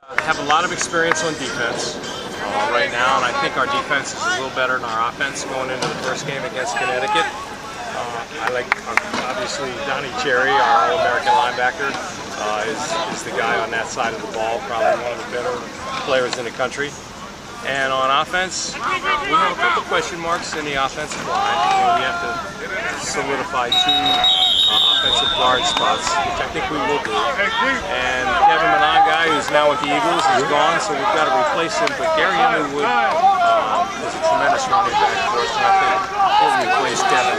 Have a lot of experience on defense right now, and I think our defense is a little better than our offense going into the first game against Connecticut. I like, obviously, Donnie Cherry, our All-American linebacker, is the guy on that side of the ball, probably one of the better players in the country. And on offense, we have a couple question marks in the offensive line. We have to solidify two offensive guard spots, which I think we will do. And Kevin Monangai, who's now with the Eagles, is gone, so we've got to replace him. But Gary Underwood is a tremendous running back for us, and I think he'll replace Kevin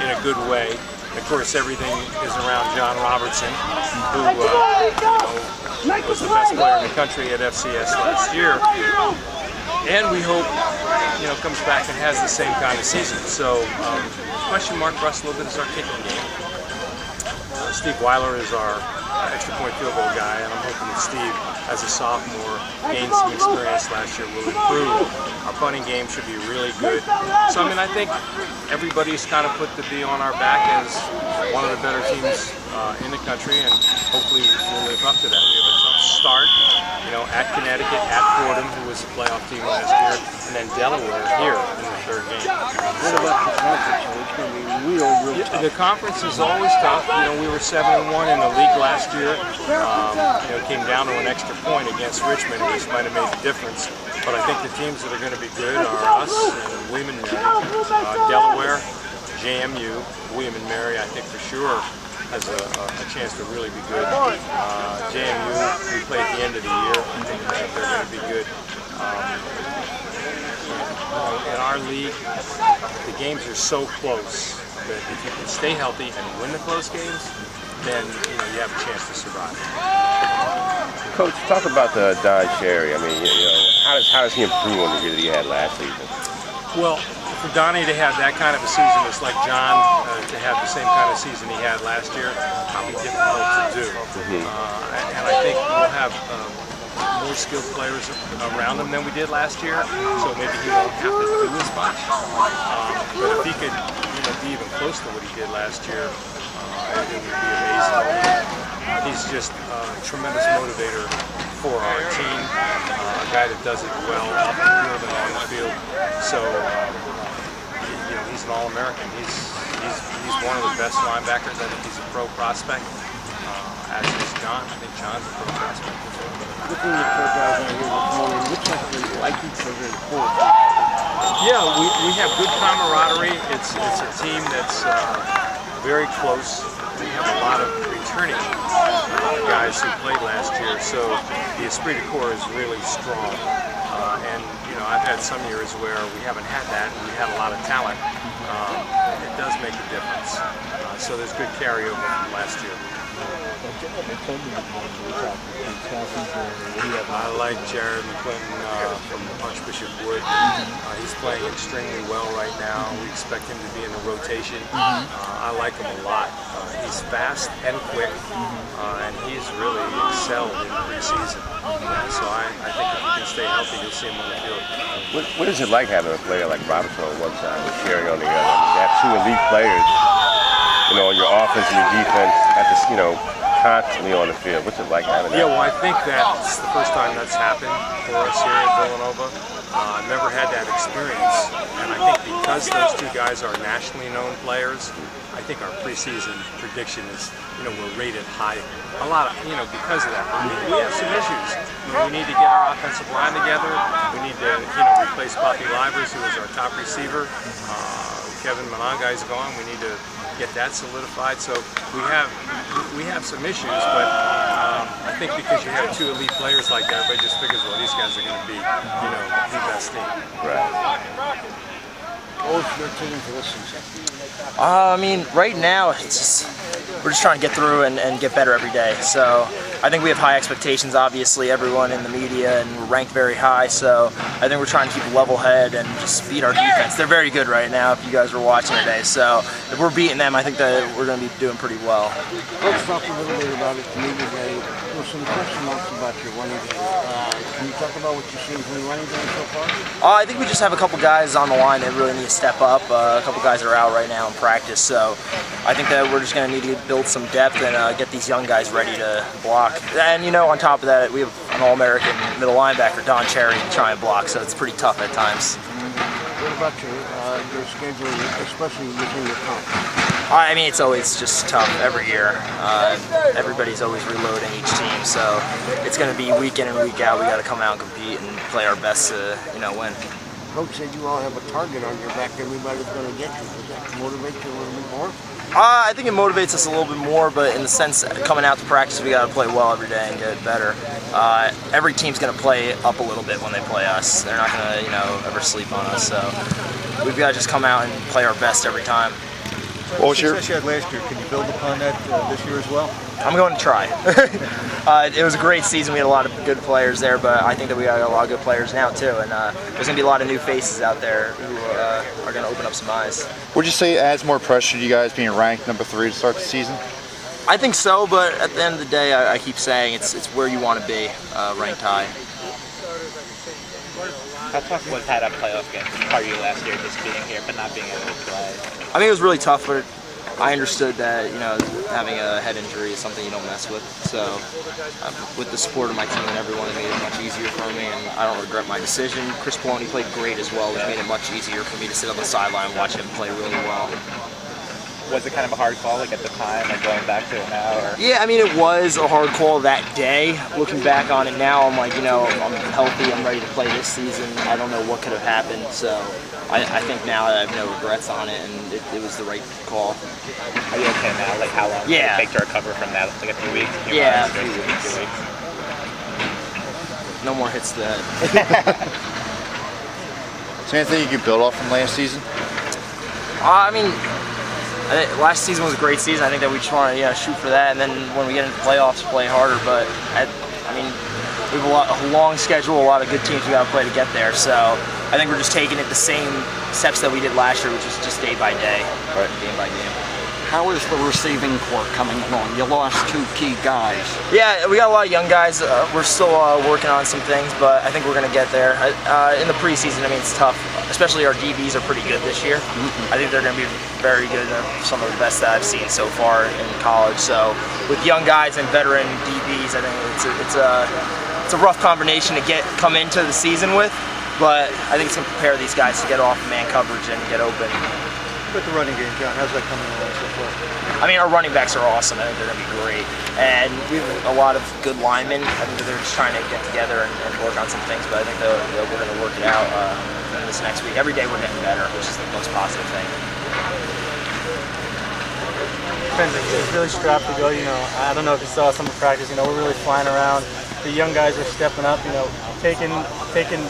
in a good way. Of course, everything is around John Robertson, who was the best player in the country at FCS last year. And we hope, comes back and has the same kind of season. So, question mark for us a little bit is our kicking game. Steve Weyler is our extra point field goal guy, and I'm hoping that Steve, as a sophomore, gained some experience last year, will improve. Our punting game should be really good. So, I think everybody's kind of put the B on our back as one of the better teams in the country, and hopefully we'll live up to that. We have a tough start, at Connecticut, at Fordham, who was a playoff team last year, and then Delaware here in the third game. What about the conference? It's going to be real tough. The conference is always tough. We were 7-1 in the league last year. It came down to an extra point against Richmond, which might have made the difference. But I think the teams that are going to be good are us and William and Mary, Delaware, JMU, William and Mary, I think for sure has a chance to really be good. JMU, we play at the end of the year. I think they're going to be good. In our league, the games are so close that if you can stay healthy and win the close games, then you have a chance to survive. Coach, talk about the Don Cherry. How does he improve on the year that he had last season? Well, for Donnie to have that kind of a season, it's like John to have the same kind of season he had last year, probably difficult to do. And I think we'll have more skilled players around him than we did last year, so maybe he won't have to do as much. But if he could be even close to what he did last year, it would be amazing. He's just a tremendous motivator for our team, a guy that does it well off the field and on the field. So, he's an All-American. He's one of the best linebackers. I think he's a pro prospect, as is John. I think John's a pro prospect as well. Looking at your guys out here this morning, looks like they like each other in court. Yeah, we have good camaraderie. It's a team that's very close. We have a lot of returning guys who played last year, so the esprit de corps is really strong. And I've had some years where we haven't had that, and we had a lot of talent. It does make a difference. So there's good carryover from last year. I like Jared McClinton from Archbishop Wood. He's playing extremely well right now. We expect him to be in the rotation. I like him a lot. He's fast and quick, and he's really excelled in preseason. So I think if he can stay healthy, you'll see him on the field. What is it like having a player like Robertson on one side and Cherry on the other? You have two elite players, on your offense and your defense at this, constantly on the field. What's it like having that? Yeah, well, I think that's the first time that's happened for us here at Villanova. I've never had that experience, and I think because those two guys are nationally known players, I think our preseason prediction is, we're rated high. A lot of, because of that. We have some issues. We need to get our offensive line together. We need to, replace Poppy Livers, who is our top receiver. Kevin Monangai's gone. We need to get that solidified. So we have some issues, but I think because you have two elite players like that, everybody just figures, well, these guys are going to be, the best team. Right. What was your team for this season? Right now we're just trying to get through and get better every day. So I think we have high expectations, obviously, everyone in the media, and we're ranked very high. So I think we're trying to keep a level head and just beat our defense. They're very good right now, if you guys were watching today. So if we're beating them, I think that we're going to be doing pretty well. Let's talk a little bit about it. Media day. There were some question marks about your running game. Can you talk about what you've seen from the running game so far? I think we just have a couple guys on the line that really need to step up. A couple guys are out right now in practice. So I think that we're just going to need to build some depth and get these young guys ready to block. And on top of that, we have an All-American middle linebacker, Don Cherry, to try and block, so it's pretty tough at times. What about your schedule, especially within your conference? I mean, it's always just tough every year. Everybody's always reloading each team, so it's going to be week in and week out. We got to come out and compete and play our best to, win. Coach said you all have a target on your back. Everybody's going to get you. Does that motivate you a little bit more? I think it motivates us a little bit more, but in the sense coming out to practice, we got to play well every day and get better. Every team's going to play up a little bit when they play us. They're not going to, ever sleep on us. So we've got to just come out and play our best every time. What was your success you had last year? Can you build upon that this year as well? I'm going to try. It was a great season. We had a lot of good players there, but I think that we got a lot of good players now too. And there's going to be a lot of new faces out there who are going to open up some eyes. Would you say it adds more pressure to you guys being ranked number 3 to start the season? I think so, but at the end of the day, I keep saying it's where you want to be, ranked high. How tough was that a playoff game for you last year, just being here but not being able to play? I mean, it was really tough, but I understood that having a head injury is something you don't mess with. So with the support of my team and everyone, it made it much easier for me, and I don't regret my decision. Chris Poloni played great as well, which made it much easier for me to sit on the sideline and watch him play really well. Was it kind of a hard call, at the time, going back to it now? Or? Yeah, I mean, it was a hard call that day. Looking back on it now, I'm like, I'm healthy, I'm ready to play this season. I don't know what could have happened, so I think now I have no regrets on it, and it was the right call. Are you okay now? How long did it take to recover from that? A few weeks? Yeah, a few weeks. No more hits to the head. Is there anything you could build off from last season? I mean, last season was a great season. I think that we just want to shoot for that, and then when we get into the playoffs, play harder. But I mean, we have a long schedule, a lot of good teams we got to play to get there. So I think we're just taking it the same steps that we did last year, which is just day by day, game by game. How is the receiving corps coming along? You lost 2 key guys. Yeah, we got a lot of young guys. We're still working on some things, but I think we're going to get there. In the preseason, I mean, it's tough. Especially our DBs are pretty good this year. I think they're going to be very good. Some of the best that I've seen so far in college. So with young guys and veteran DBs, I think it's a rough combination to come into the season with. But I think it's going to prepare these guys to get off man coverage and get open. With the running game, John, how's that coming along so far? I mean, our running backs are awesome. I think they're going to be great. And we have a lot of good linemen. I think that they're just trying to get together and work on some things, but I think we're going to work it out this next week. Every day we're getting better, which is the most positive thing. It's really strapped to go. I don't know if you saw some of practice. We're really flying around. The young guys are stepping up, taking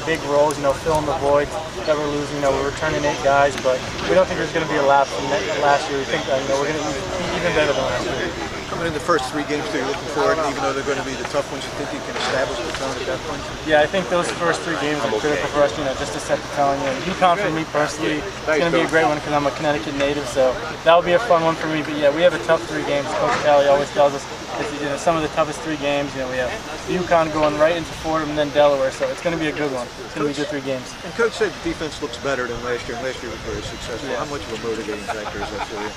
big roles, filling the voids that we're losing. We're returning 8 guys, but we don't think there's going to be a lapse from last year. We think that we're going to be even better than last year. Coming in the first 3 games that you're looking forward, and even though they're going to be the tough ones, you think you can establish the tone at that point? Yeah, I think those first 3 games are critical for us, just to set the tone. UConn for me personally, it's going to be a great one because I'm a Connecticut native, so that'll be a fun one for me. But yeah, we have a tough 3 games. Coach Talley always tells us it's some of the toughest 3 games. We have UConn going right into Fordham and then Delaware, so it's going to be a good one. It's going to be a good 3 games. And Coach said defense looks better than last year, and last year was very successful. Yeah. How much of a motivating factor is that for you?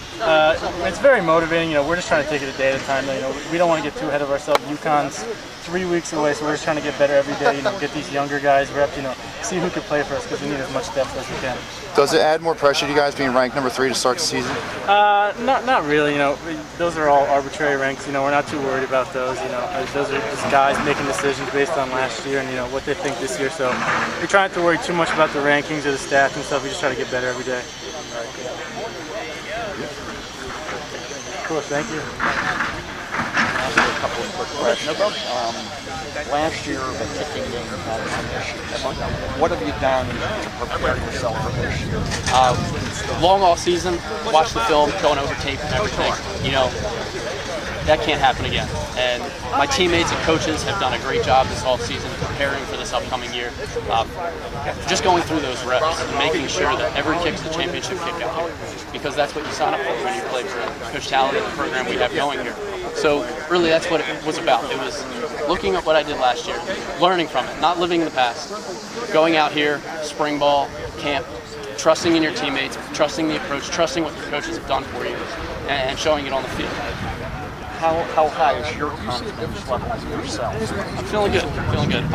It's very motivating. We're just trying to take it a day at a time. We don't want to get too ahead of ourselves. UConn's 3 weeks away, so we're just trying to get better every day. Get these younger guys reps. See who can play for us because we need as much depth as we can. Does it add more pressure to you guys being ranked number 3 to start the season? Not really. Those are all arbitrary ranks. We're not too worried about those. Those are just guys making decisions based on last year and what they think this year. So we try not to worry too much about the rankings or the stats and stuff. We just try to get better every day. Cool. Thank you. A couple of quick questions. Last year, the kicking game had some issues. What have you done to prepare yourself for this year? Long all season, watch the film, going over tape and everything. That can't happen again. And my teammates and coaches have done a great job this whole season preparing for this upcoming year. Just going through those reps and making sure that every kick's the championship kick out here. Because that's what you sign up for when you play for Coach Talley and the program we have going here. So really that's what it was about. It was looking at what I did last year, learning from it, not living in the past. Going out here, spring ball, camp, trusting in your teammates, trusting the approach, trusting what your coaches have done for you, and showing it on the field. how high is your confidence level in yourself? I'm feeling good. Feeling good.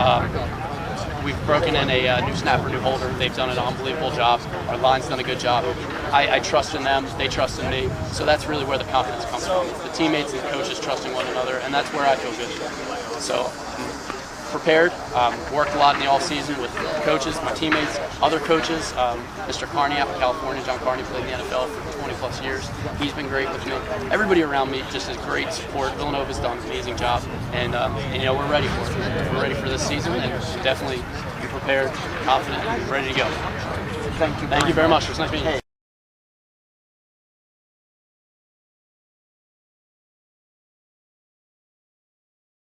We've broken in a new snapper, new holder. They've done an unbelievable job. Our line's done a good job. I trust in them. They trust in me. So that's really where the confidence comes from. The teammates and the coaches trusting one another, and that's where I feel good. So prepared, worked a lot in the off season with coaches, my teammates, other coaches. Mr. Carney out in California, John Carney played in the NFL for 20 plus years. He's been great with me. Everybody around me just has great support. Villanova's done an amazing job, and you know, we're ready for it. We're ready for this season, and definitely be prepared, confident, and ready to go. Thank you. Thank you very much. It was nice meeting you.